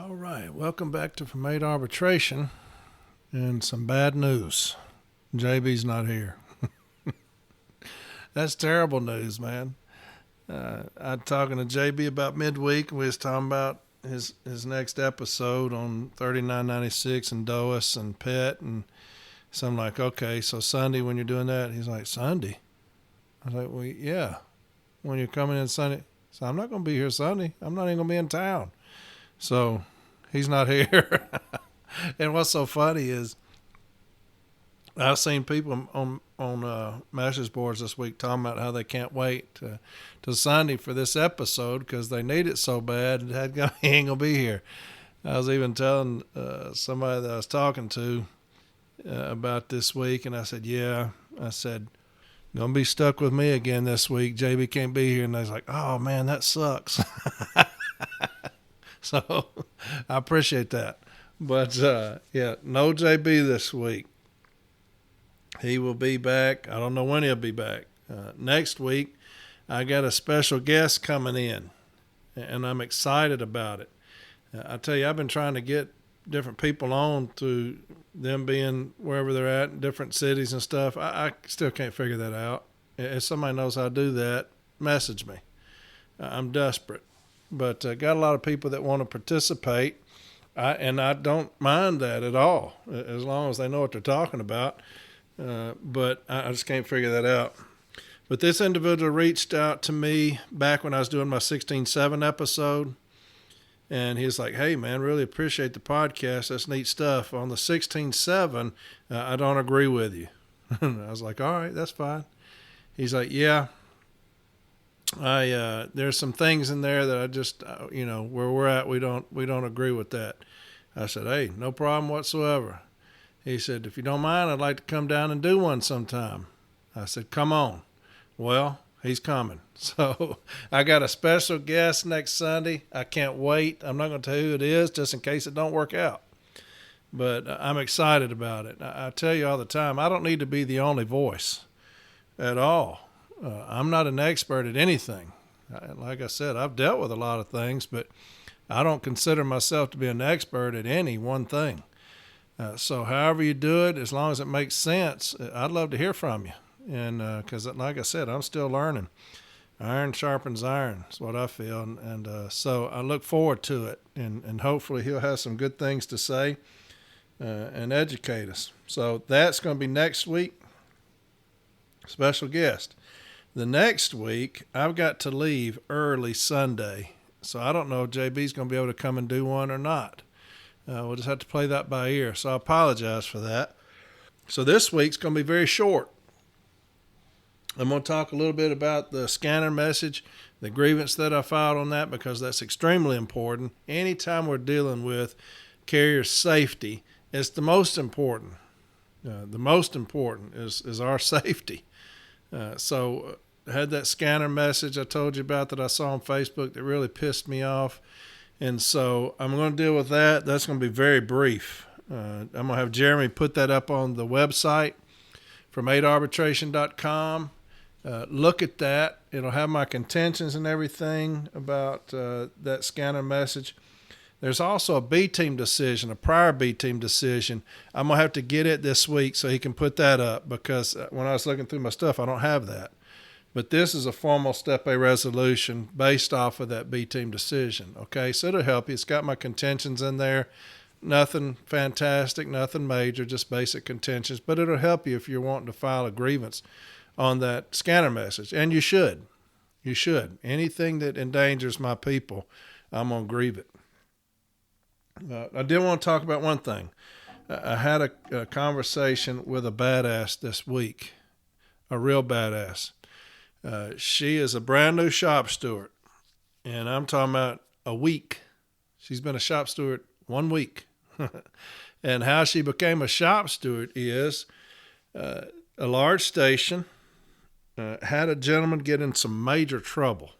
All right, welcome back to From Arbitration, and some bad news. JB's not here. That's terrible news, man. I'm talking to JB about midweek. We was talking about his next episode on 3996 and DOAS and PET, and so I'm like, okay, so Sunday when you're doing that, he's like, Sunday? I was like, well, yeah, when you're coming in Sunday. So I'm not going to be here Sunday. I'm not even going to be in town. So he's not here. And what's so funny is I've seen people on message boards this week talking about how they can't wait till Sunday for this episode because they need it so bad. He ain't going to be here. I was even telling somebody that I was talking to about this week, and I said, yeah. I said, going to be stuck with me again this week. JB can't be here. And they was like, oh, man, that sucks. So I appreciate that. But, yeah, no JB this week. He will be back. I don't know when he'll be back. Next week, I got a special guest coming in, and I'm excited about it. I tell you, I've been trying to get different people on to them being wherever they're at in different cities and stuff. I still can't figure that out. If somebody knows how to do that, message me. I'm desperate. But got a lot of people that want to participate, and I don't mind that at all, as long as they know what they're talking about. But I just can't figure that out. But this individual reached out to me back when I was doing my 16.7 episode, and he was like, hey, man, really appreciate the podcast. That's neat stuff. On the 16.7, I don't agree with you. I was like, all right, that's fine. He's like, yeah. There's some things in there that I just, where we're at, we don't agree with that. I said, hey, no problem whatsoever. He said, if you don't mind, I'd like to come down and do one sometime. I said, come on. Well, he's coming. So I got a special guest next Sunday. I can't wait. I'm not going to tell you who it is just in case it don't work out. But I'm excited about it. I tell you all the time, I don't need to be the only voice at all. I'm not an expert at anything. Like I said, I've dealt with a lot of things, but I don't consider myself to be an expert at any one thing. So however you do it, as long as it makes sense, I'd love to hear from you. And because, like I said, I'm still learning. Iron sharpens iron is what I feel. And so I look forward to it. And hopefully he'll have some good things to say and educate us. So that's going to be next week. Special guest. The next week, I've got to leave early Sunday. So I don't know if JB's going to be able to come and do one or not. We'll just have to play that by ear. So I apologize for that. So this week's going to be very short. I'm going to talk a little bit about the scanner message, the grievance that I filed on that, because that's extremely important. Anytime we're dealing with carrier safety, it's the most important. The most important is our safety. So I had that scanner message I told you about that I saw on Facebook that really pissed me off. And so I'm going to deal with that. That's going to be very brief. I'm going to have Jeremy put that up on the website from arbitration.com. Look at that. It'll have my contentions and everything about that scanner message. There's also a B-team decision, a prior B-team decision. I'm going to have to get it this week so he can put that up because when I was looking through my stuff, I don't have that. But this is a formal Step A resolution based off of that B-team decision. Okay, so it'll help you. It's got my contentions in there. Nothing fantastic, nothing major, just basic contentions. But it'll help you if you're wanting to file a grievance on that scanner message. And you should. You should. Anything that endangers my people, I'm going to grieve it. I did want to talk about one thing. I had a conversation with a badass this week, a real badass. She is a brand new shop steward, and I'm talking about a week. She's been a shop steward 1 week. And how she became a shop steward is a large station had a gentleman get in some major trouble.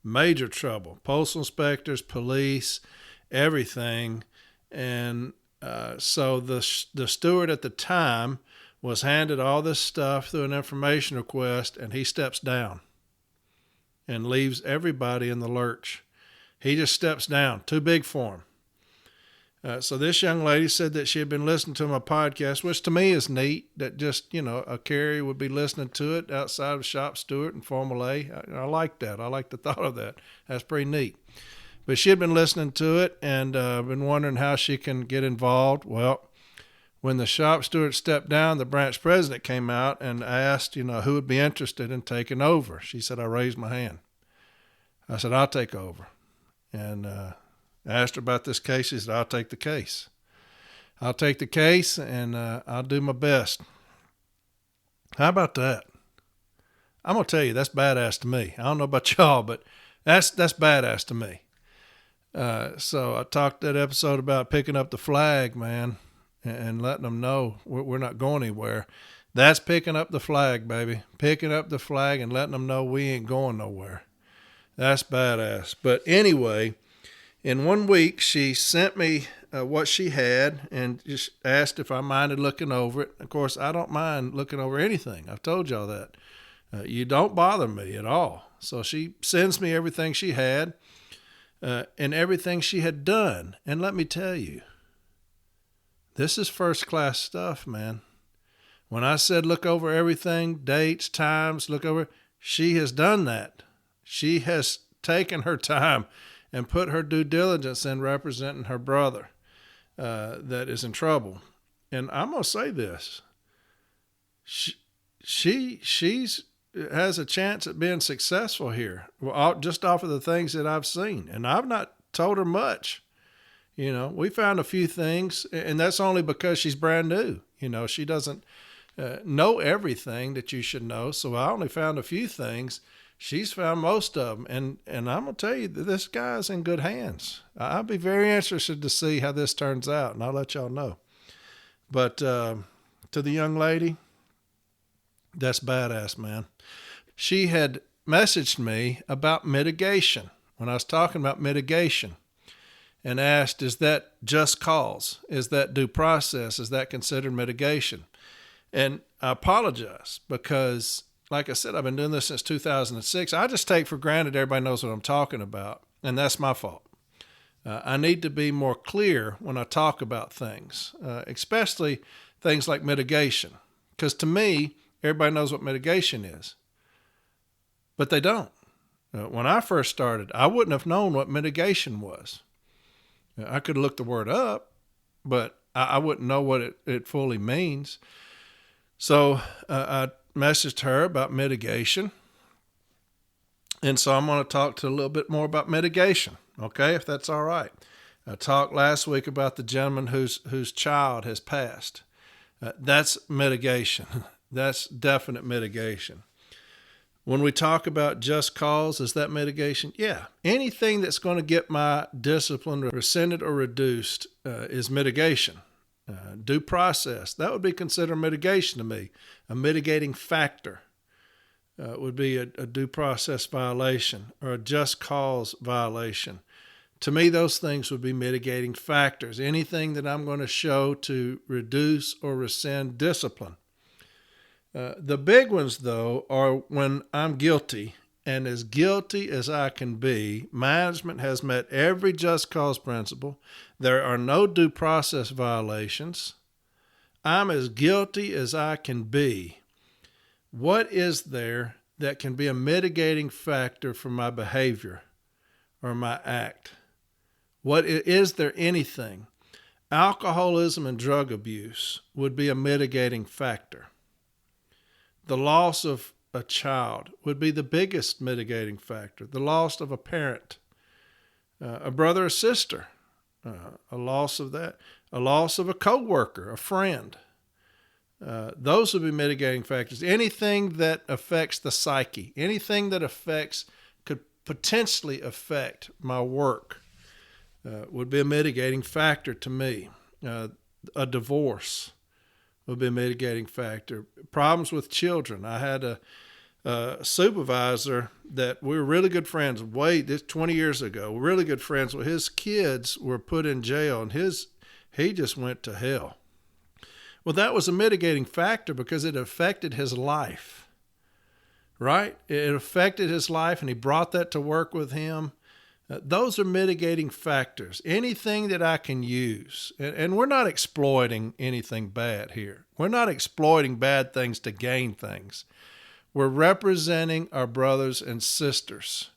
Postal inspectors, police, everything. And so the steward at the time was handed all this stuff through an information request, and he steps down and leaves everybody in the lurch. He just steps down. Too big for him. So this young lady said that she had been listening to my podcast, which to me is neat, that just, a Carrie would be listening to it outside of shop steward and Formula A. I like that. I like the thought of that. That's pretty neat. But she had been listening to it and been wondering how she can get involved. Well, when the shop steward stepped down, the branch president came out and asked, who would be interested in taking over. She said, I raised my hand. I said, I'll take over. And I asked her about this case. She said, I'll take the case. I'll take the case and I'll do my best. How about that? I'm going to tell you, that's badass to me. I don't know about y'all, but that's badass to me. So I talked that episode about picking up the flag, man, and letting them know we're not going anywhere. That's picking up the flag, baby. Picking up the flag and letting them know we ain't going nowhere. That's badass. But anyway, in 1 week, she sent me what she had and just asked if I minded looking over it. Of course, I don't mind looking over anything. I've told y'all that. You don't bother me at all. So she sends me everything she had and everything she had done. And let me tell you, this is first-class stuff, man. When I said look over everything, dates, times, look over, she has done that. She has taken her time and put her due diligence in representing her brother that is in trouble. And I'm going to say this. She's has a chance at being successful here, just off of the things that I've seen. And I've not told her much. We found a few things, and that's only because she's brand new. She doesn't know everything that you should know. So I only found a few things. She's found most of them. And I'm going to tell you that this guy's in good hands. I'll be very interested to see how this turns out, and I'll let y'all know. But to the young lady, that's badass, man. She had messaged me about mitigation when I was talking about mitigation and asked, is that just cause? Is that due process? Is that considered mitigation? And I apologize because, like I said, I've been doing this since 2006. I just take for granted everybody knows what I'm talking about, and that's my fault. I need to be more clear when I talk about things, especially things like mitigation, because to me, everybody knows what mitigation is, but they don't. When I first started, I wouldn't have known what mitigation was. I could look the word up, but I wouldn't know what it fully means. So I messaged her about mitigation. And so I'm going to talk a little bit more about mitigation, okay, if that's all right. I talked last week about the gentleman whose child has passed. That's mitigation. That's definite mitigation. When we talk about just cause, is that mitigation? Yeah. Anything that's going to get my discipline rescinded or reduced is mitigation. Due process, that would be considered mitigation to me. A mitigating factor would be a due process violation or a just cause violation. To me, those things would be mitigating factors. Anything that I'm going to show to reduce or rescind discipline. The big ones, though, are when I'm guilty, and as guilty as I can be, management has met every just cause principle. There are no due process violations. I'm as guilty as I can be. What is there that can be a mitigating factor for my behavior or my act? Is there anything? Alcoholism and drug abuse would be a mitigating factor. The loss of a child would be the biggest mitigating factor. The loss of a parent, a brother or sister, a loss of that, a loss of a coworker, a friend. Those would be mitigating factors. Anything that affects the psyche, anything that could potentially affect my work would be a mitigating factor to me. A divorce would be a mitigating factor. Problems with children. I had a supervisor that we were really good friends, 20 years ago, really good friends. Well, his kids were put in jail, and he just went to hell. Well, that was a mitigating factor because it affected his life, right? It affected his life, and he brought that to work with him. Those are mitigating factors. Anything that I can use. And we're not exploiting anything bad here. We're not exploiting bad things to gain things. We're representing our brothers and sisters.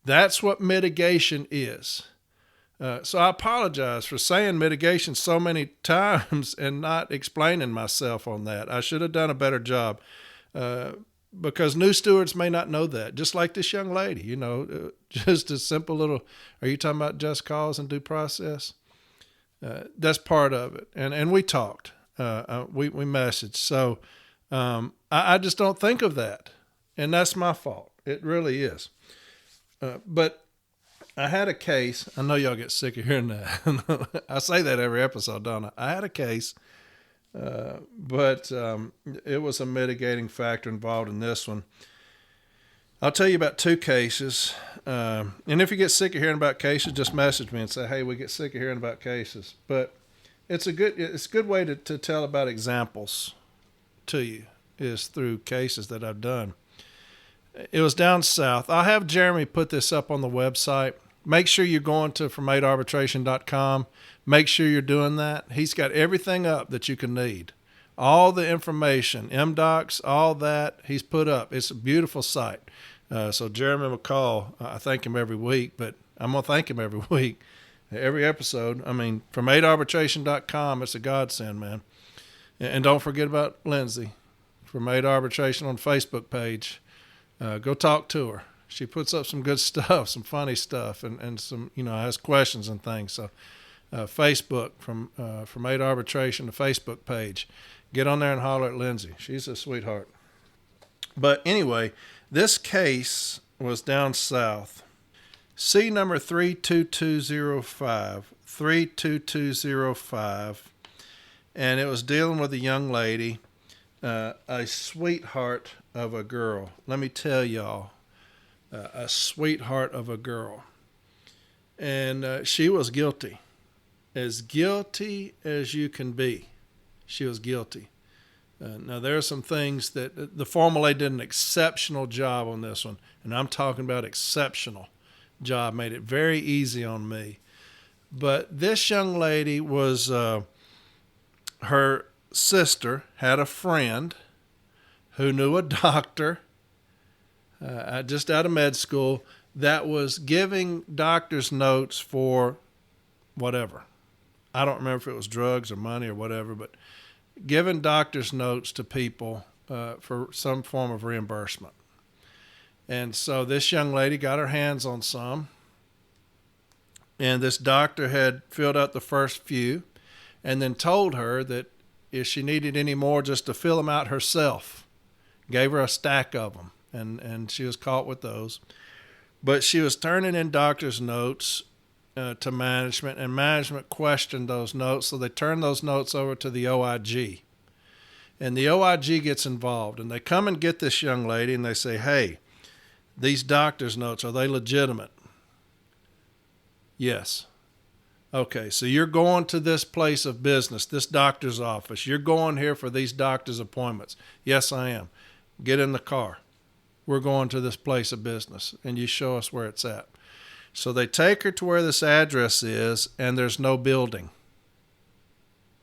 That's what mitigation is. So I apologize for saying mitigation so many times and not explaining myself on that. I should have done a better job. Because new stewards may not know that, just like this young lady, just a simple little, are you talking about just cause and due process? That's part of it. And we talked, we messaged. So I just don't think of that. And that's my fault. It really is. But I had a case. I know y'all get sick of hearing that. I say that every episode, don't I? I had a case. But it was a mitigating factor involved in this one. I'll tell you about two cases. And if you get sick of hearing about cases, just message me and say, hey, we get sick of hearing about cases. But it's a good way to tell about examples to you is through cases that I've done. It was down south. I'll have Jeremy put this up on the website. Make sure you're going to from8arbitration.com. Make sure you're doing that. He's got everything up that you can need. All the information, MDocs, all that he's put up. It's a beautiful site. So Jeremy McCall, I thank him every week, but I'm going to thank him every week, every episode. I mean, from8arbitration.com, it's a godsend, man. And don't forget about Lindsay from 8 Arbitration on the Facebook page. Go talk to her. She puts up some good stuff, some funny stuff, and some, has questions and things. So Facebook, from 8 Arbitration, the Facebook page. Get on there and holler at Lindsay. She's a sweetheart. But anyway, this case was down south. C number 32205, 32205, and it was dealing with a young lady, a sweetheart of a girl. Let me tell y'all, a sweetheart of a girl. And she was guilty as you can be. She was guilty. Now, there are some things that the formal aid did an exceptional job on this one, and I'm talking about exceptional job, made it very easy on me. But this young lady was, her sister had a friend who knew a doctor just out of med school that was giving doctor's notes for whatever. I don't remember if it was drugs or money or whatever, but giving doctor's notes to people for some form of reimbursement. And so this young lady got her hands on some, and this doctor had filled out the first few and then told her that if she needed any more, just to fill them out herself. Gave her a stack of them, and she was caught with those. But she was turning in doctor's notes to management, and management questioned those notes, so they turned those notes over to the OIG. And the OIG gets involved, and they come and get this young lady, and they say, hey, these doctor's notes, are they legitimate? Yes. Okay, so you're going to this place of business, this doctor's office. You're going here for these doctor's appointments. Yes, I am. Get in the car. We're going to this place of business, and you show us where it's at. So they take her to where this address is, and there's no building.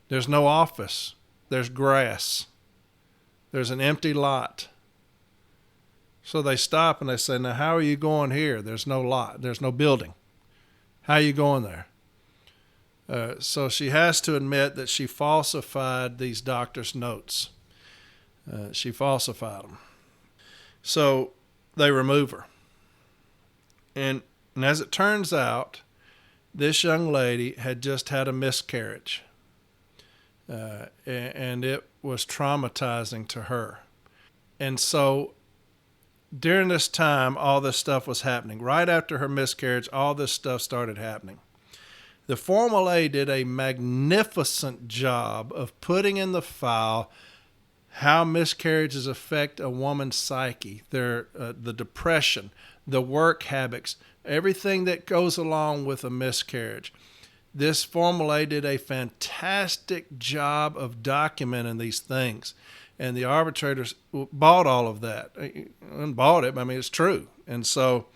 There's no office. There's grass. There's an empty lot. So they stop and they say, now, how are you going here? There's no lot. There's no building. How are you going there? So she has to admit that she falsified these doctor's notes. She falsified them. So they remove her. And as it turns out, this young lady had just had a miscarriage. And it was traumatizing to her. And so during this time, all this stuff was happening. Right after her miscarriage, all this stuff started happening. The formal aid did a magnificent job of putting in the file how miscarriages affect a woman's psyche, the depression, the work habits, everything that goes along with a miscarriage. This formal aid did a fantastic job of documenting these things. And the arbitrators bought all of that. And bought it. I mean, it's true. And so,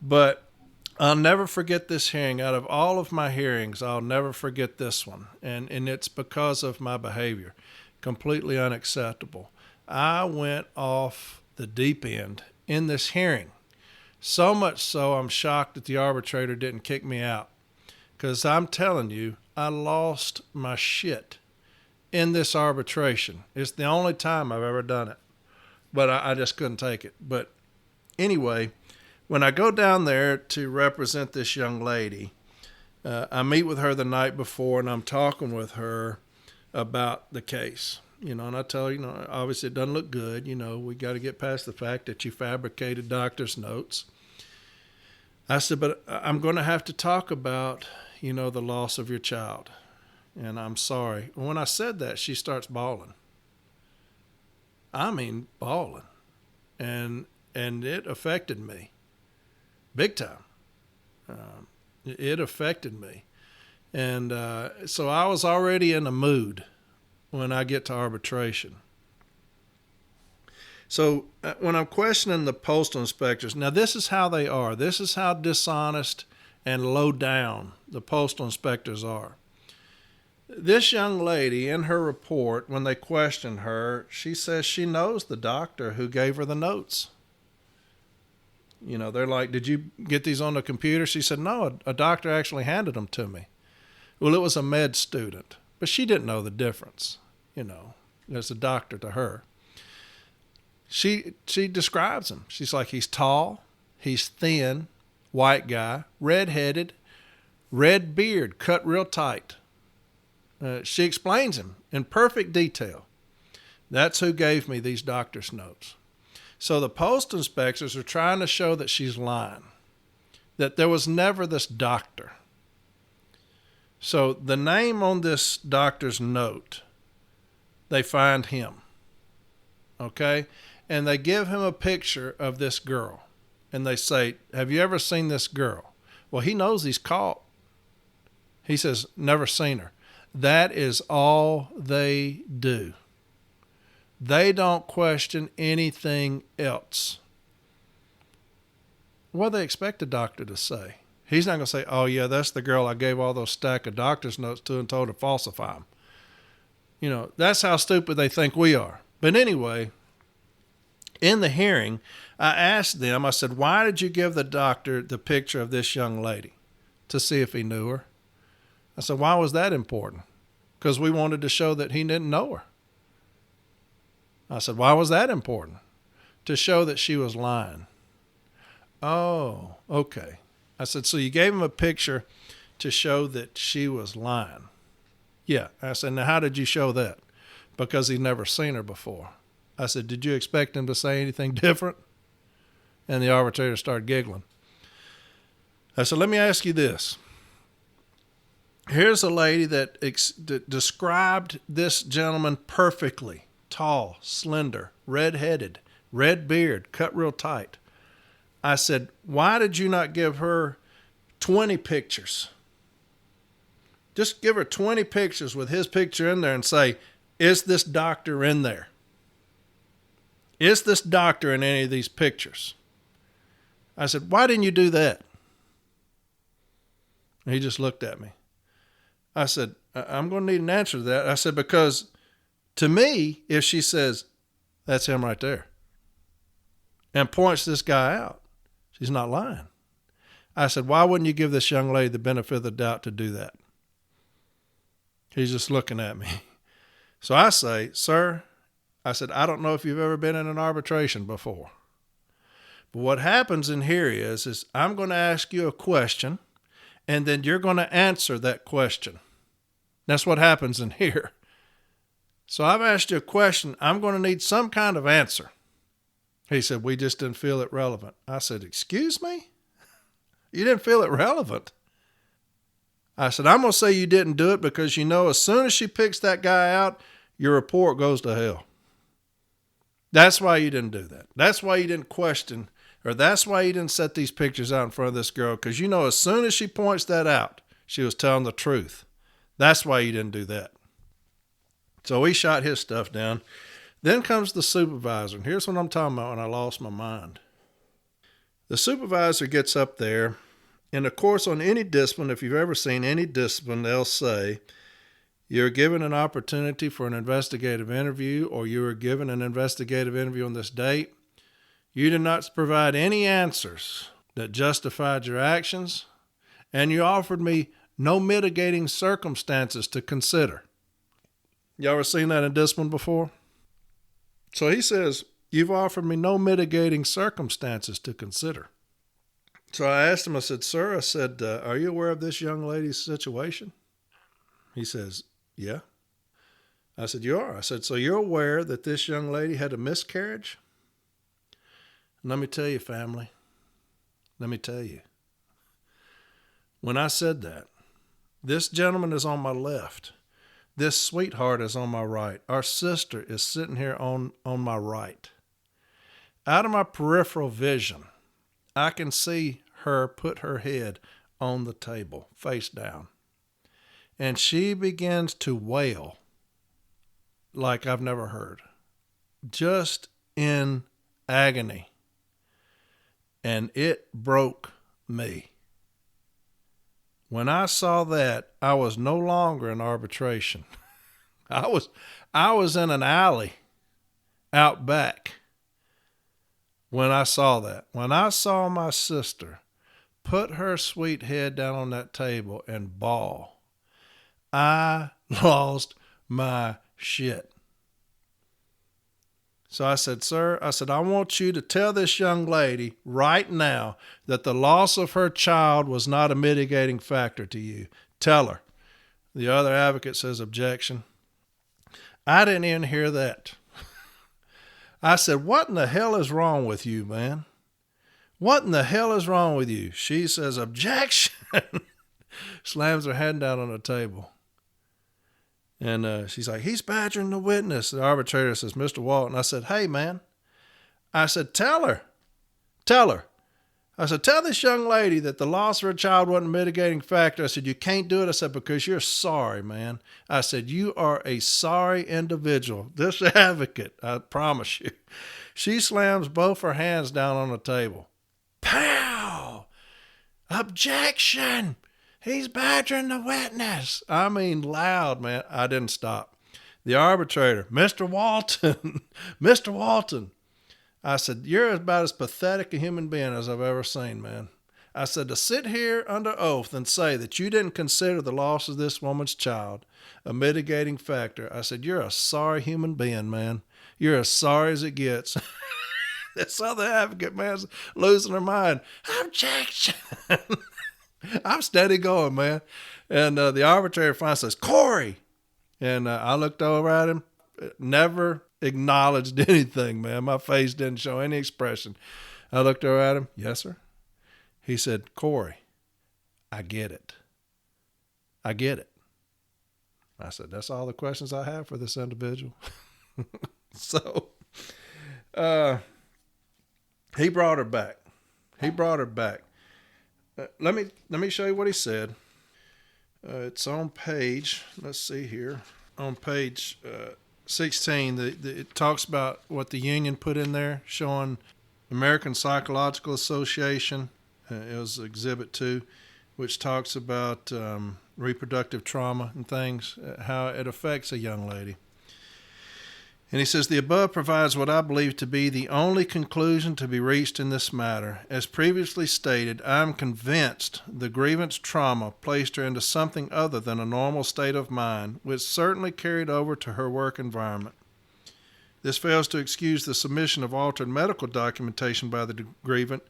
but I'll never forget this hearing. Out of all of my hearings, I'll never forget this one. And it's because of my behavior. Completely unacceptable. I went off the deep end in this hearing. So much so, I'm shocked that the arbitrator didn't kick me out. Because I'm telling you, I lost my shit in this arbitration. It's the only time I've ever done it. But I just couldn't take it. But anyway, when I go down there to represent this young lady, I meet with her the night before, and I'm talking with her about the case. And I tell her, obviously it doesn't look good. We got to get past the fact that you fabricated doctor's notes. I said, but I'm going to have to talk about, the loss of your child. And I'm sorry. When I said that, she starts bawling. I mean, bawling. And it affected me big time. It affected me. And so I was already in a mood when I get to arbitration. So when I'm questioning the postal inspectors, now this is how they are. This is how dishonest and low down the postal inspectors are. This young lady, in her report, when they questioned her, she says she knows the doctor who gave her the notes. They're like, did you get these on the computer? She said, no, a doctor actually handed them to me. Well, it was a med student, but she didn't know the difference. There's a doctor to her. She describes him. She's like, he's tall, he's thin, white guy, red-headed, red beard, cut real tight. She explains him in perfect detail. That's who gave me these doctor's notes. So the post inspectors are trying to show that she's lying, that there was never this doctor. So the name on this doctor's note, they find him, okay? And they give him a picture of this girl. And they say, have you ever seen this girl? Well, he knows he's caught. He says, never seen her. That is all they do. They don't question anything else. What do they expect the doctor to say? He's not going to say, oh, yeah, that's the girl I gave all those stack of doctor's notes to and told her to falsify them. That's how stupid they think we are. But anyway, in the hearing, I asked them, I said, why did you give the doctor the picture of this young lady? To see if he knew her. I said, why was that important? Because we wanted to show that he didn't know her. I said, why was that important? To show that she was lying. Oh, okay. I said, so you gave him a picture to show that she was lying. Yeah. I said, now how did you show that? Because he'd never seen her before. I said, did you expect him to say anything different? And the arbitrator started giggling. I said, let me ask you this. Here's a lady that described this gentleman perfectly. Tall, slender, red-headed, red beard, cut real tight. I said, why did you not give her 20 pictures? Just give her 20 pictures with his picture in there and say, is this doctor in there? Is this doctor in any of these pictures? I said, why didn't you do that? And he just looked at me. I said, I'm going to need an answer to that. I said, because to me, if she says, that's him right there, and points this guy out, she's not lying. I said, why wouldn't you give this young lady the benefit of the doubt to do that? He's just looking at me. So I say, sir, I said, I don't know if you've ever been in an arbitration before. But what happens in here is I'm going to ask you a question, and then you're going to answer that question. That's what happens in here. So I've asked you a question. I'm going to need some kind of answer. He said, we just didn't feel it relevant. I said, excuse me? You didn't feel it relevant? I said, I'm going to say you didn't do it because as soon as she picks that guy out, your report goes to hell. That's why you didn't do that. That's why you didn't question, or that's why you didn't set these pictures out in front of this girl, because as soon as she points that out, she was telling the truth. That's why you didn't do that. So we shot his stuff down. Then comes the supervisor, and here's what I'm talking about when I lost my mind. The supervisor gets up there, And of course, on any discipline, if you've ever seen any discipline, they'll say you're given an opportunity for an investigative interview, or you were given an investigative interview on this date. You did not provide any answers that justified your actions, and you offered me no mitigating circumstances to consider. You ever seen that in discipline before? So he says, you've offered me no mitigating circumstances to consider. So I asked him, I said, sir, I said, are you aware of this young lady's situation? He says, yeah. I said, you are? I said, so you're aware that this young lady had a miscarriage? And let me tell you, family, let me tell you. When I said that, this gentleman is on my left. This sweetheart is on my right. Our sister is sitting here on my right. Out of my peripheral vision, I can see her put her head on the table, face down. And she begins to wail like I've never heard, just in agony. And it broke me. When I saw that, I was no longer in arbitration. I was in an alley out back when I saw that. When I saw my sister put her sweet head down on that table and bawl, I lost my shit. So I said, sir, I want you to tell this young lady right now that the loss of her child was not a mitigating factor to you. Tell her. The other advocate says, objection. I didn't even hear that. I said, what in the hell is wrong with you, man? What in the hell is wrong with you? She says, objection. Slams her hand down on the table. And she's like, he's badgering the witness. The arbitrator says, Mr. Walton. I said, hey, man. I said, tell her. I said, tell this young lady that the loss of her child wasn't a mitigating factor. I said, you can't do it. I said, because you're sorry, man. I said, you are a sorry individual. This advocate, I promise you. She slams both her hands down on the table. Pow! Objection! He's badgering the witness. I mean, loud, man. I didn't stop. The arbitrator, Mr. Walton, Mr. Walton. I said, you're about as pathetic a human being as I've ever seen, man. I said, to sit here under oath and say that you didn't consider the loss of this woman's child a mitigating factor. I said, you're a sorry human being, man. You're as sorry as it gets. This other advocate, man's losing her mind. Objection. I'm steady going, man. And the arbitrator finally says, Corey. And I looked over at him, never acknowledged anything, man. My face didn't show any expression. I looked over at him. Yes, sir. He said, Corey, I get it. I get it. I said, that's all the questions I have for this individual. So he brought her back. Let me show you what he said. It's on page, let's see here, on page 16. It talks about what the union put in there, showing American Psychological Association. It was Exhibit 2, which talks about reproductive trauma and things, how it affects a young lady. And he says, the above provides what I believe to be the only conclusion to be reached in this matter. As previously stated, I am convinced the grievance trauma placed her into something other than a normal state of mind, which certainly carried over to her work environment. This fails to excuse the submission of altered medical documentation by the grievant,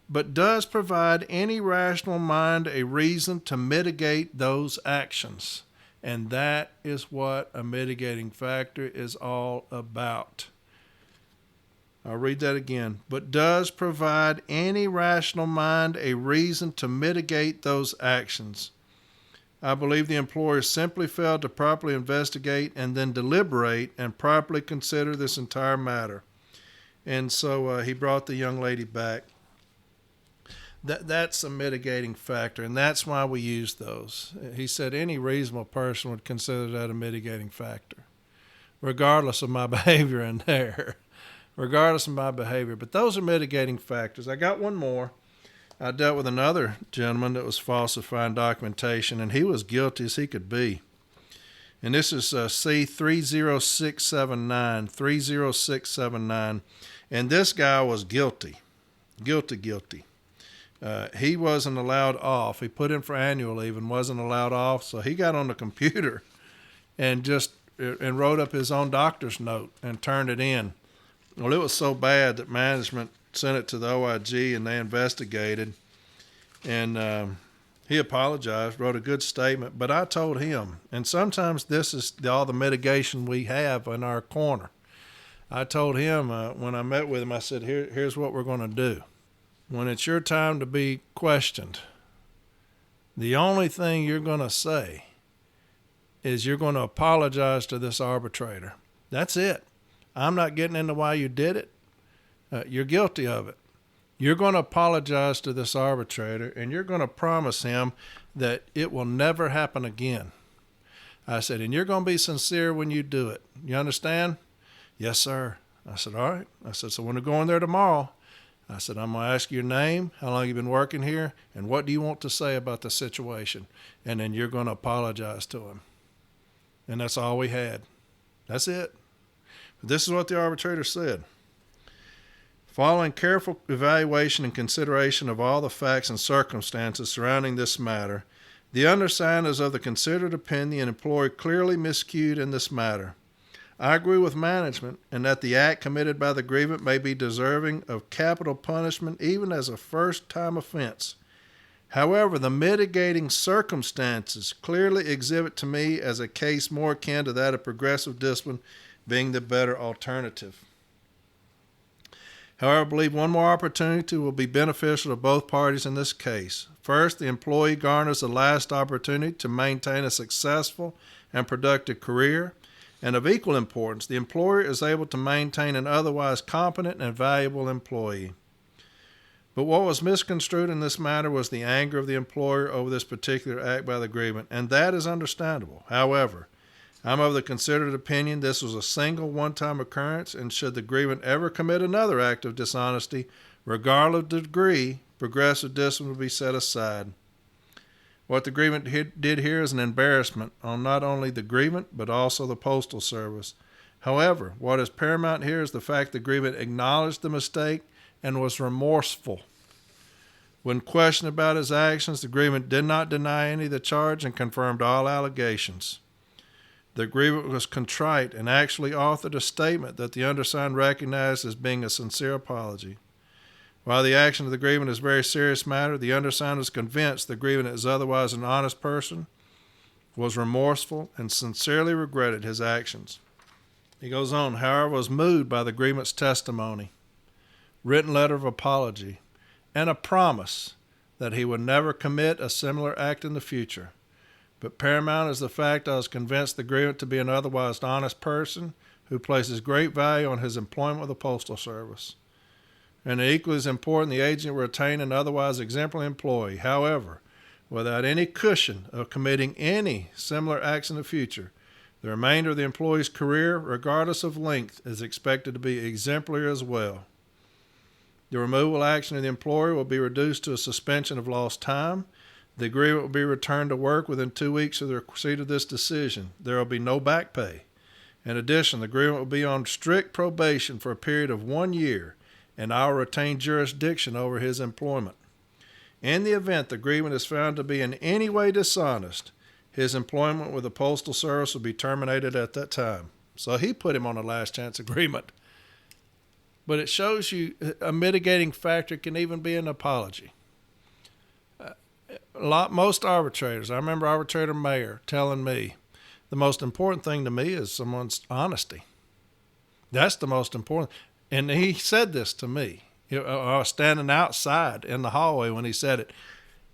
but does provide any rational mind a reason to mitigate those actions. And that is what a mitigating factor is all about. I'll read that again. But does provide any rational mind a reason to mitigate those actions. I believe the employer simply failed to properly investigate and then deliberate and properly consider this entire matter. And so he brought the young lady back. That's a mitigating factor, and that's why we use those. He said any reasonable person would consider that a mitigating factor, regardless of my behavior in there. Regardless of my behavior. But those are mitigating factors. I got one more. I dealt with another gentleman that was falsifying documentation, and he was guilty as he could be. And this is C30679, 30679. And this guy was guilty. Guilty. He wasn't allowed off. He put in for annual leave and wasn't allowed off. So he got on the computer and wrote up his own doctor's note and turned it in. Well, it was so bad that management sent it to the OIG and they investigated. And he apologized, wrote a good statement. But I told him, and sometimes this is all the mitigation we have in our corner. I told him when I met with him, I said, here's what we're going to do. When it's your time to be questioned, the only thing you're going to say is you're going to apologize to this arbitrator. That's it. I'm not getting into why you did it. You're guilty of it. You're going to apologize to this arbitrator, and you're going to promise him that it will never happen again. I said, and you're going to be sincere when you do it. You understand? Yes, sir. I said, all right. I said, so when we're going there tomorrow, I said, I'm going to ask your name, how long you've been working here, and what do you want to say about the situation? And then you're going to apologize to him. And that's all we had. That's it. But this is what the arbitrator said. Following careful evaluation and consideration of all the facts and circumstances surrounding this matter, the undersigned is of the considered opinion the employer clearly miscued in this matter. I agree with management in that the act committed by the grievant may be deserving of capital punishment even as a first-time offense. However, the mitigating circumstances clearly exhibit to me as a case more akin to that of progressive discipline being the better alternative. However, I believe one more opportunity will be beneficial to both parties in this case. First, the employee garners the last opportunity to maintain a successful and productive career. And of equal importance, the employer is able to maintain an otherwise competent and valuable employee. But what was misconstrued in this matter was the anger of the employer over this particular act by the grievant, and that is understandable. However, I'm of the considered opinion this was a single one-time occurrence, and should the grievant ever commit another act of dishonesty, regardless of the degree, progressive discipline will be set aside. What the grievant did here is an embarrassment on not only the grievant, but also the Postal Service. However, what is paramount here is the fact the grievant acknowledged the mistake and was remorseful. When questioned about his actions, the grievant did not deny any of the charge and confirmed all allegations. The grievant was contrite and actually authored a statement that the undersigned recognized as being a sincere apology. While the action of the grievant is a very serious matter, the undersigned is convinced the grievant is otherwise an honest person, was remorseful, and sincerely regretted his actions. He goes on, however, was moved by the grievant's testimony, written letter of apology, and a promise that he would never commit a similar act in the future. But paramount is the fact I was convinced the grievant to be an otherwise honest person who places great value on his employment with the Postal Service. And equally as important, the agent will retain an otherwise exemplary employee. However, without any cushion of committing any similar acts in the future, the remainder of the employee's career, regardless of length, is expected to be exemplary as well. The removal action of the employer will be reduced to a suspension of lost time. The agreement will be returned to work within 2 weeks of the receipt of this decision. There will be no back pay. In addition, the agreement will be on strict probation for a period of 1 year, and I will retain jurisdiction over his employment. In the event the grievant is found to be in any way dishonest, his employment with the Postal Service will be terminated at that time. So he put him on a last chance agreement. But it shows you a mitigating factor can even be an apology. Most arbitrators, I remember arbitrator Mayer telling me, the most important thing to me is someone's honesty. That's the most important. And he said this to me. I was standing outside in the hallway when he said it.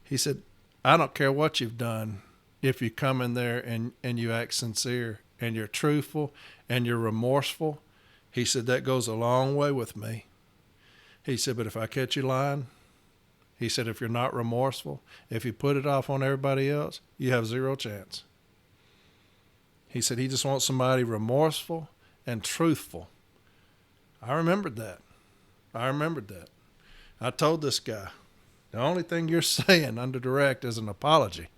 He said, I don't care what you've done. If you come in there and you act sincere and you're truthful and you're remorseful, he said, that goes a long way with me. He said, but if I catch you lying, he said, if you're not remorseful, if you put it off on everybody else, you have zero chance. He said he just wants somebody remorseful and truthful. I remembered that. I told this guy, The only thing you're saying under direct is an apology.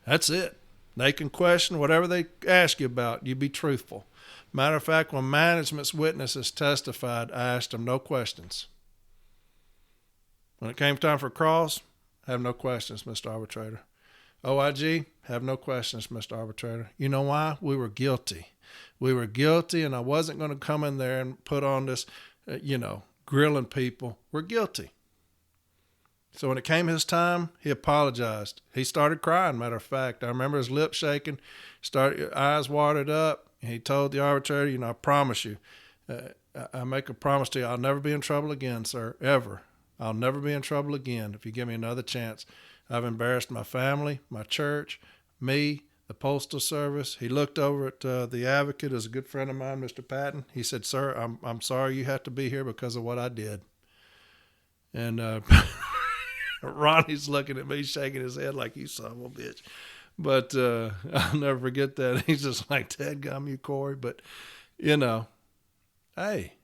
That's it. They can question whatever they ask you about. You be truthful. Matter of fact, when management's witnesses testified, I asked them no questions. When it came time for cross, have no questions, Mr. Arbitrator. OIG, have no questions, Mr. Arbitrator. You know why? We were guilty. We were guilty, and I wasn't going to come in there and put on this, grilling people. We're guilty. So when it came his time, he apologized. He started crying, matter of fact. I remember his lips shaking, eyes watered up. He told the arbitrator, I promise you, I make a promise to you, I'll never be in trouble again, sir, ever. I'll never be in trouble again if you give me another chance. I've embarrassed my family, my church, me, the Postal Service. He looked over at the advocate, as a good friend of mine, Mr. Patton. He said, sir, I'm sorry you have to be here because of what I did. And Ronnie's looking at me, shaking his head like, you son of a bitch. But I'll never forget that. He's just like, dadgum you, Corey. But, hey,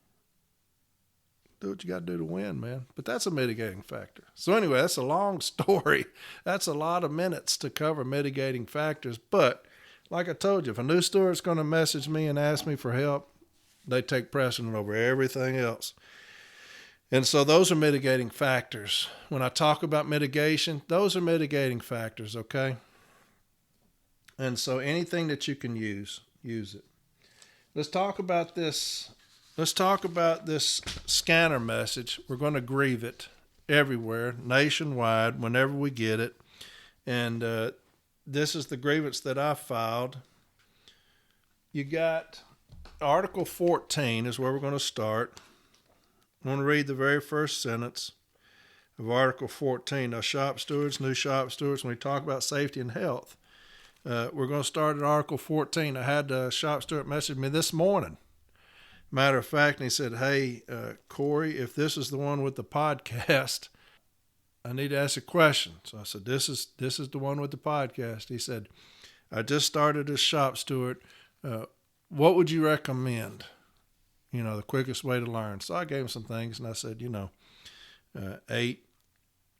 do what you got to do to win, man. But that's a mitigating factor. So anyway, that's a long story. That's a lot of minutes to cover mitigating factors. But like I told you, if a new steward's going to message me and ask me for help, they take precedent over everything else. And so those are mitigating factors. When I talk about mitigation, those are mitigating factors, okay? And so anything that you can use it. Let's talk about this. Let's talk about this scanner message. We're going to grieve it everywhere, nationwide, whenever we get it. And this is the grievance that I filed. You got Article 14 is where we're going to start. I'm going to read the very first sentence of Article 14. Now, new shop stewards, when we talk about safety and health, we're going to start at Article 14. I had a shop steward message me this morning. Matter of fact, and he said, hey, Corey, if this is the one with the podcast, I need to ask a question. So I said, this is the one with the podcast. He said, I just started as shop steward. What would you recommend? The quickest way to learn. So I gave him some things, and I said, 8,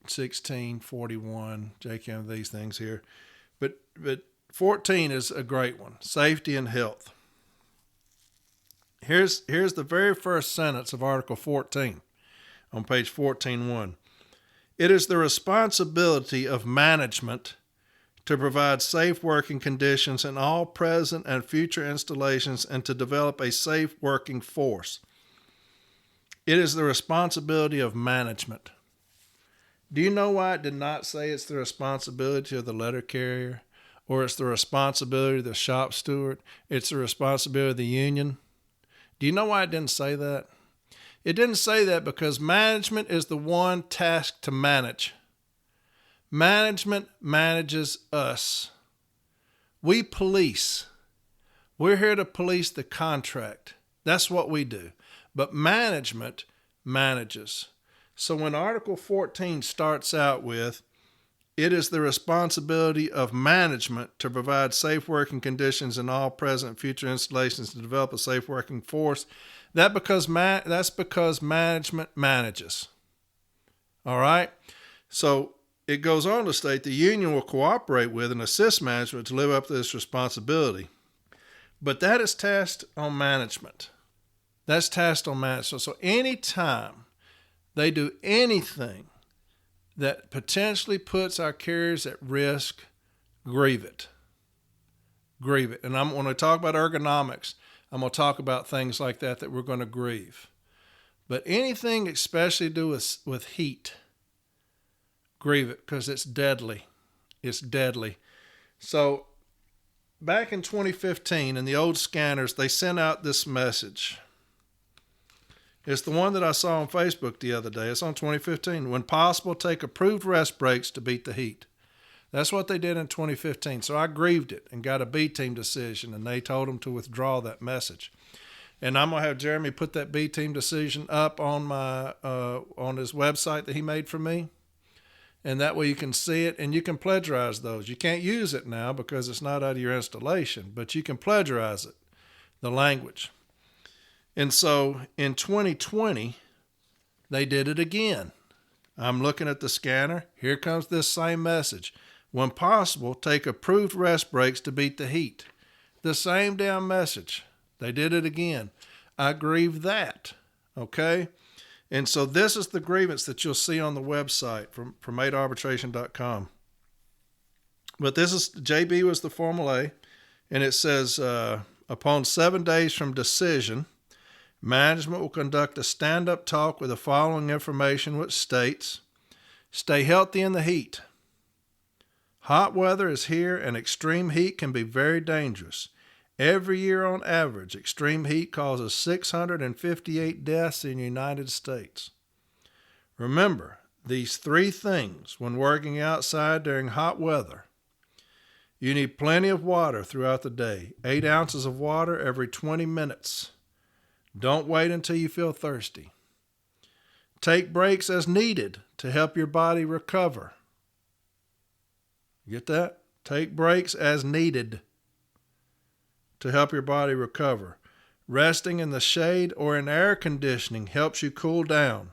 16, 41, JCAM, these things here. But 14 is a great one, safety and health. Here's the very first sentence of Article 14 on page 14.1. It is the responsibility of management to provide safe working conditions in all present and future installations and to develop a safe working force. It is the responsibility of management. Do you know why it did not say it's the responsibility of the letter carrier or it's the responsibility of the shop steward? It's the responsibility of the union. Do you know why it didn't say that? It didn't say that because management is the one tasked to manage. Management manages us. We police. We're here to police the contract. That's what we do. But management manages. So when Article 14 starts out with, it is the responsibility of management to provide safe working conditions in all present and future installations to develop a safe working force, that's because management manages. All right? So it goes on to state the union will cooperate with and assist management to live up to this responsibility. But that is tasked on management. That's tasked on management. So anytime they do anything that potentially puts our carriers at risk, grieve it. Grieve it. And when I talk about ergonomics, I'm going to talk about things like that we're going to grieve. But anything especially to do with heat, grieve it because it's deadly. It's deadly. So back in 2015 in the old scanners, they sent out this message. It's the one that I saw on Facebook the other day. It's on 2015. When possible, take approved rest breaks to beat the heat. That's what they did in 2015. So I grieved it and got a B-team decision, and they told them to withdraw that message. And I'm going to have Jeremy put that B-team decision up on on his website that he made for me. And that way you can see it, and you can plagiarize those. You can't use it now because it's not out of your installation, but you can plagiarize it, the language. And so in 2020, they did it again. I'm looking at the scanner. Here comes this same message. When possible, take approved rest breaks to beat the heat. The same damn message. They did it again. I grieve that. Okay? And so this is the grievance that you'll see on the website from arbitration.com. But this is, JB was the formal A, and it says, upon 7 days from decision, management will conduct a stand-up talk with the following information, which states, stay healthy in the heat. Hot weather is here, and extreme heat can be very dangerous. Every year on average, extreme heat causes 658 deaths in the United States. Remember these 3 things when working outside during hot weather. You need plenty of water throughout the day, 8 ounces of water every 20 minutes. Don't wait until you feel thirsty. Take breaks as needed to help your body recover. Get that? Take breaks as needed to help your body recover. Resting in the shade or in air conditioning helps you cool down.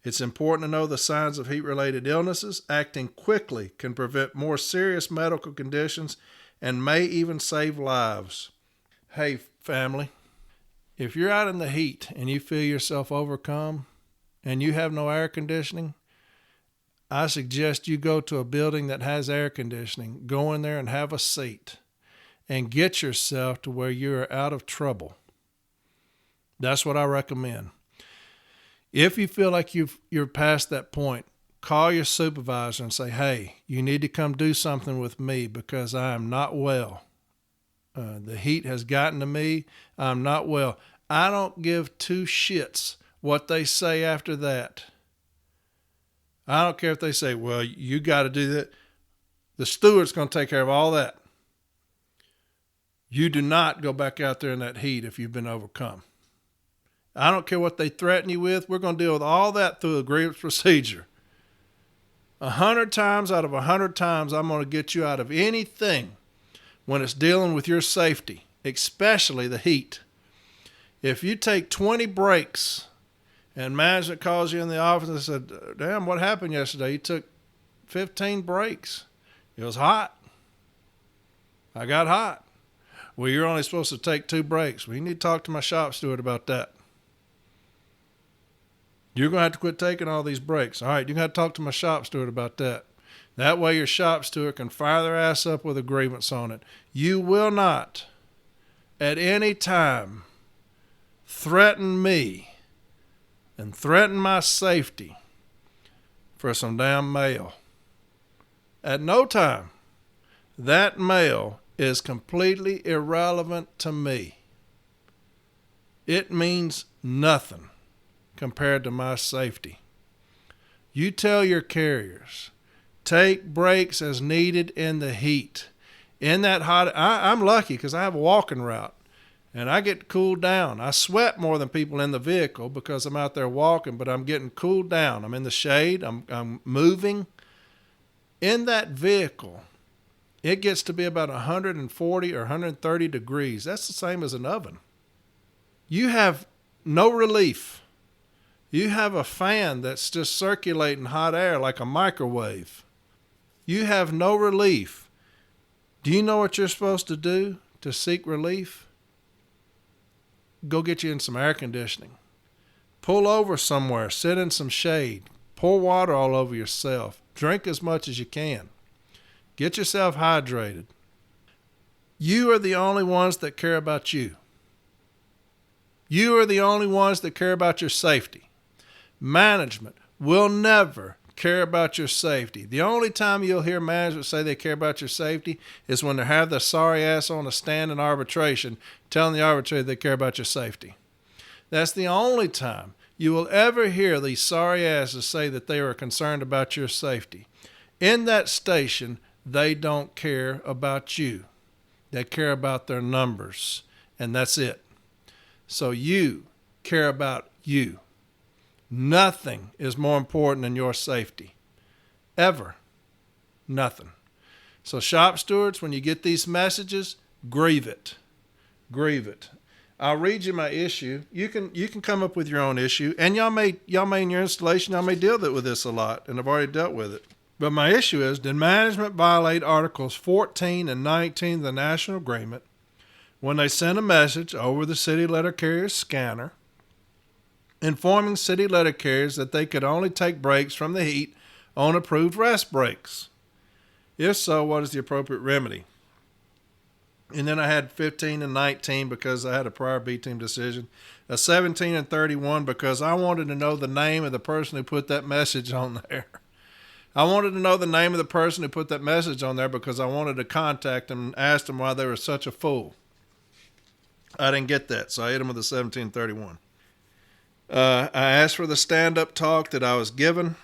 It's important to know the signs of heat-related illnesses. Acting quickly can prevent more serious medical conditions and may even save lives. Hey, family, if you're out in the heat and you feel yourself overcome and you have no air conditioning, I suggest you go to a building that has air conditioning. Go in there and have a seat and get yourself to where you're out of trouble. That's what I recommend. If you feel like you're past that point, call your supervisor and say, hey, you need to come do something with me because I am not well. The heat has gotten to me. I'm not well. I don't give 2 shits what they say after that. I don't care if they say, well, you got to do that. The steward's going to take care of all that. You do not go back out there in that heat if you've been overcome. I don't care what they threaten you with. We're going to deal with all that through a grievance procedure. 100 times out of 100 times, I'm going to get you out of anything when it's dealing with your safety, especially the heat. If you take 20 breaks and management calls you in the office and said, damn, what happened yesterday? You took 15 breaks. It was hot. I got hot. Well, you're only supposed to take 2 breaks. Well, you need to talk to my shop steward about that. You're going to have to quit taking all these breaks. All right, you're going to have to talk to my shop steward about that. That way your shop steward can fire their ass up with a grievance on it. You will not, at any time, threaten me and threaten my safety for some damn mail. At no time. That mail is completely irrelevant to me. It means nothing compared to my safety. You tell your carriers, take breaks as needed in the heat. In that hot, I'm lucky because I have a walking route and I get cooled down. I sweat more than people in the vehicle because I'm out there walking, but I'm getting cooled down. I'm in the shade. I'm moving. In that vehicle, it gets to be about 140 or 130 degrees. That's the same as an oven. You have no relief. You have a fan that's just circulating hot air like a microwave. You have no relief. Do you know what you're supposed to do to seek relief? Go get you in some air conditioning. Pull over somewhere. Sit in some shade. Pour water all over yourself. Drink as much as you can. Get yourself hydrated. You are the only ones that care about you. You are the only ones that care about your safety. Management will never care about your safety. The only time you'll hear management say they care about your safety is when they have their sorry ass on a stand in arbitration telling the arbitrator they care about your safety. That's the only time you will ever hear these sorry asses say that they are concerned about your safety. In that station, they don't care about you. They care about their numbers, and that's it. So you care about you. Nothing is more important than your safety. Ever. Nothing. So shop stewards, when you get these messages, grieve it. Grieve it. I'll read you my issue. You can come up with your own issue, and y'all may in your installation y'all may deal with this a lot, and I've already dealt with it. But my issue is: did management violate Articles 14 and 19 of the National Agreement when they sent a message over the city letter carrier scanner, informing city letter carriers that they could only take breaks from the heat on approved rest breaks? If so, what is the appropriate remedy? And then I had 15 and 19 because I had a prior B team decision. 17 and 31 because I wanted to know the name of the person who put that message on there. I wanted to know the name of the person who put that message on there because I wanted to contact them and ask them why they were such a fool. I didn't get that, so I hit them with a 1731. I asked for the stand-up talk that I was given.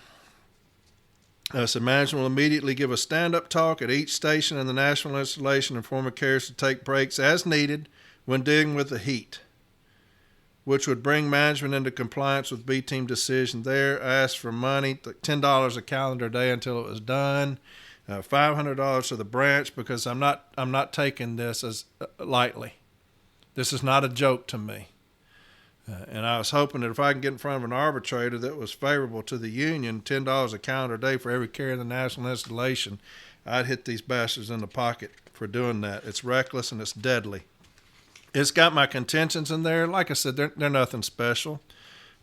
So management will immediately give a stand-up talk at each station in the national installation and inform carriers to take breaks as needed when dealing with the heat, which would bring management into compliance with B-team decision there. I asked for money, $10 a calendar day until it was done, $500 to the branch because I'm not taking this as lightly. This is not a joke to me. And I was hoping that if I can get in front of an arbitrator that was favorable to the union, $10 a calendar day for every carrier in the national installation, I'd hit these bastards in the pocket for doing that. It's reckless and it's deadly. It's got my contentions in there. Like I said, they're nothing special.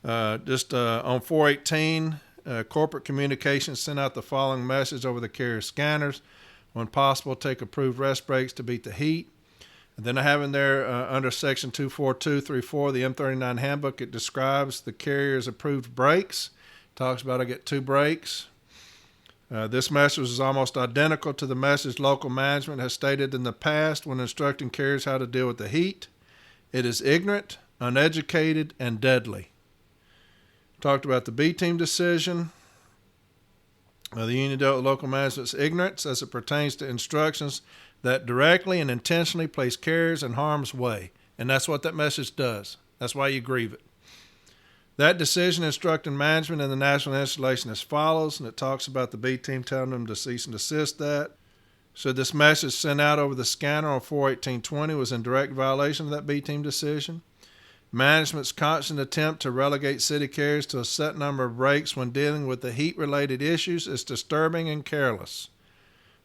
On 418, corporate communications sent out the following message over the carrier scanners. When possible, take approved rest breaks to beat the heat. And then I have in there under section 24234 of the M39 handbook, it describes the carrier's approved breaks. Talks about I get 2 breaks. This message is almost identical to the message local management has stated in the past when instructing carriers how to deal with the heat. It is ignorant, uneducated, and deadly. Talked about the B-team decision. The union dealt with local management's ignorance as it pertains to instructions that directly and intentionally place carriers in harm's way. And that's what that message does. That's why you grieve it. That decision instructed management in the national installation as follows, and it talks about the B-team telling them to cease and desist that. So this message sent out over the scanner on 4/18/20 was in direct violation of that B-team decision. Management's constant attempt to relegate city carriers to a set number of breaks when dealing with the heat-related issues is disturbing and careless.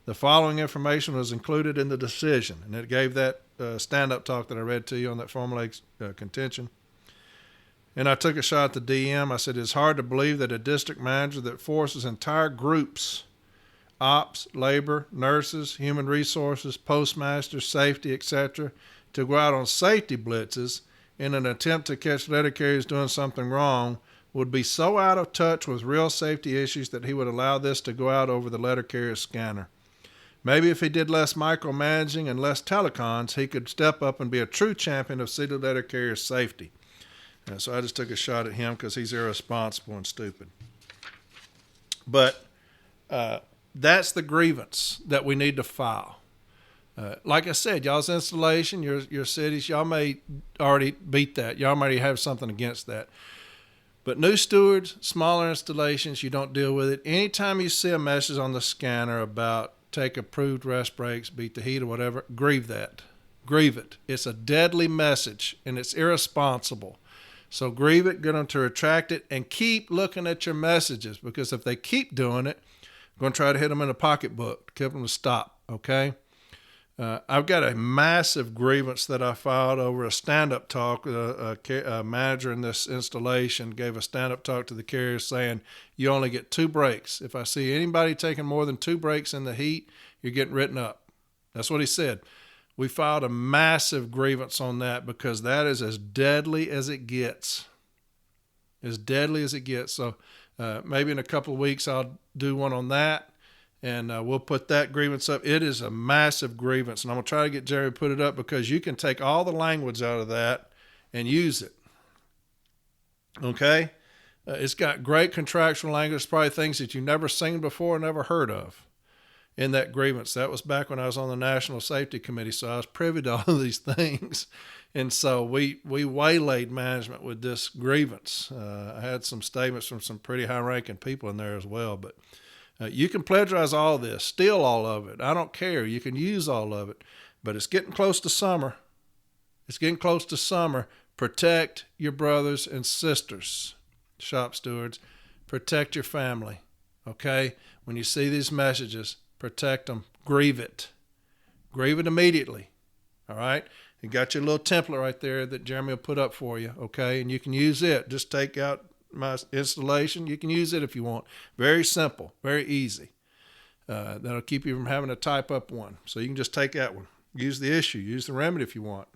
The following information was included in the decision, and it gave that stand-up talk that I read to you on that formulated contention. And I took a shot at the DM. I said, it's hard to believe that a district manager that forces entire groups, ops, labor, nurses, human resources, postmasters, safety, etc., to go out on safety blitzes in an attempt to catch letter carriers doing something wrong would be so out of touch with real safety issues that he would allow this to go out over the letter carrier scanner. Maybe if he did less micromanaging and less telecons, he could step up and be a true champion of city letter carrier safety. So I just took a shot at him because he's irresponsible and stupid. But that's the grievance that we need to file. Like I said, y'all's installation, your cities, y'all may already beat that. Y'all may have something against that. But new stewards, smaller installations, you don't deal with it. Anytime you see a message on the scanner about take approved rest breaks, beat the heat or whatever, grieve that. Grieve it. It's a deadly message, and it's irresponsible. So grieve it, get them to retract it, and keep looking at your messages, because if they keep doing it, I'm going to try to hit them in the pocketbook, keep them to stop, okay? I've got a massive grievance that I filed over a stand-up talk. A manager in this installation gave a stand-up talk to the carrier saying, you only get 2 breaks. If I see anybody taking more than 2 breaks in the heat, you're getting written up. That's what he said. We filed a massive grievance on that because that is as deadly as it gets. As deadly as it gets. So maybe in a couple of weeks I'll do one on that, and we'll put that grievance up. It is a massive grievance, and I'm going to try to get Jerry to put it up because you can take all the language out of that and use it. Okay? It's got great contractual language. It's probably things that you've never seen before, never heard of. In that grievance. That was back when I was on the National Safety Committee, so I was privy to all of these things. And so we waylaid management with this grievance. I had some statements from some pretty high-ranking people in there as well. But you can plagiarize all this, steal all of it. I don't care. You can use all of it. But it's getting close to summer. It's getting close to summer. Protect your brothers and sisters, shop stewards. Protect your family, okay? When you see these messages, protect them. Grieve it. Grieve it immediately, all right? You got your little template right there that Jeremy will put up for you, okay? And you can use it. Just take out my installation. You can use it if you want. Very simple, very easy. That'll keep you from having to type up one. So you can just take that one. Use the issue. Use the remedy if you want.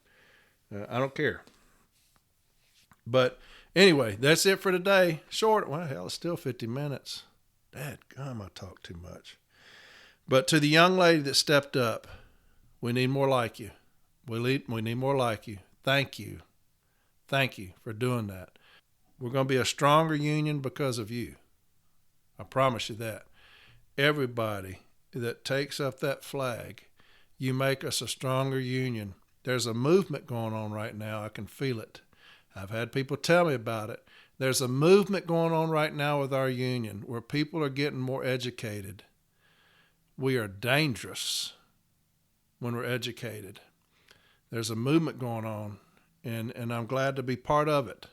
I don't care. But anyway, that's it for today. Short. Well, hell, it's still 50 minutes. Dadgum, I talk too much. But to the young lady that stepped up, we need more like you. We need more like you. Thank you. Thank you for doing that. We're going to be a stronger union because of you. I promise you that. Everybody that takes up that flag, you make us a stronger union. There's a movement going on right now. I can feel it. I've had people tell me about it. There's a movement going on right now with our union where people are getting more educated. We are dangerous when we're educated. There's a movement going on, and I'm glad to be part of it.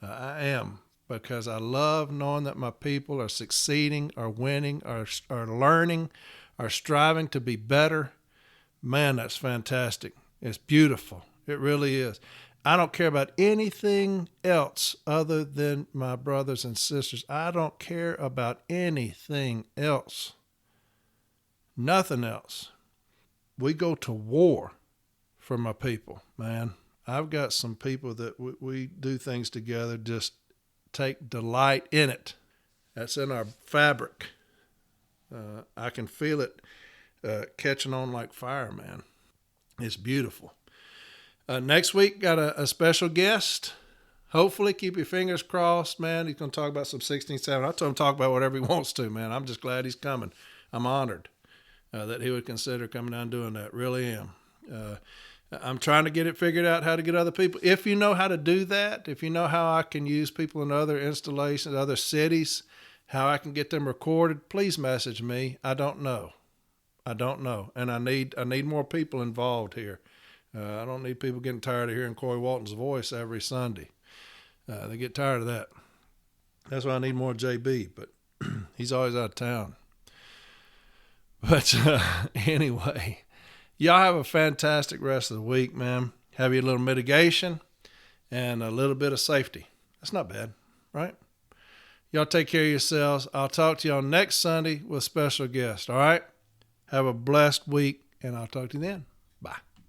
I am, because I love knowing that my people are succeeding, are winning, are learning, are striving to be better. Man, that's fantastic. It's beautiful. It really is. I don't care about anything else other than my brothers and sisters. I don't care about anything else. Nothing else. We go to war for my people, man. I've got some people that we do things together, just take delight in it. That's in our fabric. I can feel it catching on like fire, man. It's beautiful. Next week, got a special guest. Hopefully, keep your fingers crossed, man. He's going to talk about some 16-7. I told him to talk about whatever he wants to, man. I'm just glad he's coming. I'm honored that he would consider coming down and doing that. Really am. I'm trying to get it figured out how to get other people. If you know how to do that, if you know how I can use people in other installations, other cities, how I can get them recorded, please message me. I don't know. And I need more people involved here. I don't need people getting tired of hearing Corey Walton's voice every Sunday. They get tired of that. That's why I need more JB, but he's always out of town. But anyway, y'all have a fantastic rest of the week, man. Have you a little mitigation and a little bit of safety. That's not bad, right? Y'all take care of yourselves. I'll talk to y'all next Sunday with special guests, all right? Have a blessed week, and I'll talk to you then.